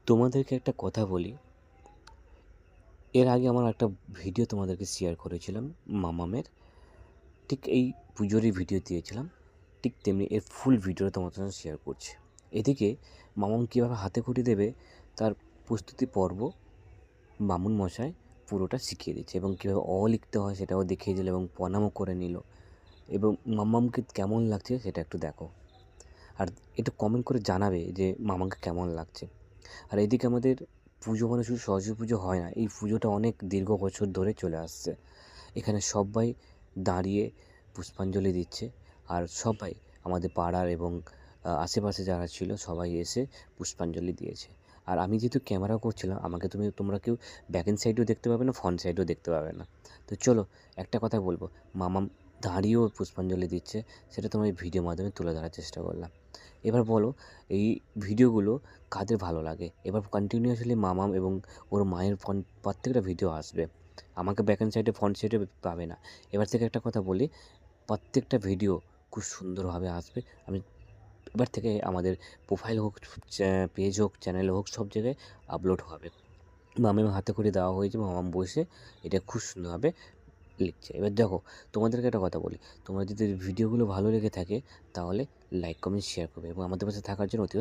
তোমাদেরকে একটা কথা বলি। এর আগে আমার একটা ভিডিও তোমাদেরকে শেয়ার করেছিলাম মামামের। ঠিক এই পুজোরই ভিডিও দিয়েছিলাম। ঠিক তেমনি এর ফুল ভিডিওটা তোমাদের সঙ্গে শেয়ার করছি। এদিকে মামাম কীভাবে হাতে খড়ি দেবে তার প্রস্তুতি পর্ব বামুন মশাই পুরোটা শিখিয়ে দিচ্ছে, এবং কীভাবে লিখতে হয় সেটাও দেখিয়ে দিল এবং প্রণামও করে নিল। এবং মামামকে কেমন লাগছে সেটা একটু দেখো, আর একটু কমেন্ট করে জানাবে যে মামাকে কেমন লাগছে। আর এদিকে আমাদের পুজো মানে শুধু সরস্বতী পুজো হয় না, এই পুজোটা অনেক দীর্ঘ বছর ধরে চলে আসছে। এখানে সবাই দাঁড়িয়ে পুষ্পাঞ্জলি দিচ্ছে, আর সবাই আমাদের পাড়ার এবং আশেপাশে যারা ছিল সবাই এসে পুষ্পাঞ্জলি দিয়েছে। আর আমি যেহেতু ক্যামেরা করছিলাম, আমাকে তোমরা কেউ ব্যাক এন্ড সাইডেও দেখতে পাবে না, ফ্রন্ট সাইডেও দেখতে পাবে না। তো চলো একটা কথা বলবো, মামাম দাঁড়িয়েও পুষ্পাঞ্জলি দিচ্ছে, সেটা তোমার এই ভিডিওর মাধ্যমে তুলে ধরার চেষ্টা করলাম। এবার বলো, এই ভিডিওগুলো কাদের ভালো লাগে? এবার কন্টিনিউয়াসলি মামাম এবং ওর মায়ের প্রত্যেকটা ভিডিও আসবে, আমাকে ব্যাক এন্ড সাইডে ফ্রন্ট সাইডে পাবে না। এবার থেকে একটা কথা বলি, প্রত্যেকটা ভিডিও খুব সুন্দরভাবে আসবে। আমি এবার থেকে আমাদের প্রোফাইল হোক, পেজ হোক, চ্যানেল হোক, সব জায়গায় আপলোড হবে। মামাম হাতে করে দেওয়া হয়েছে, মামাম বসে এটা খুব সুন্দরভাবে লিখছে। এবার দেখো, তোমাদেরকে একটা কথা বলি, তোমার যদি ভিডিওগুলো ভালো লেগে থাকে তাহলে লাইক, কমেন্ট, শেয়ার করবে এবং আমাদের পাশে থাকার জন্য অতি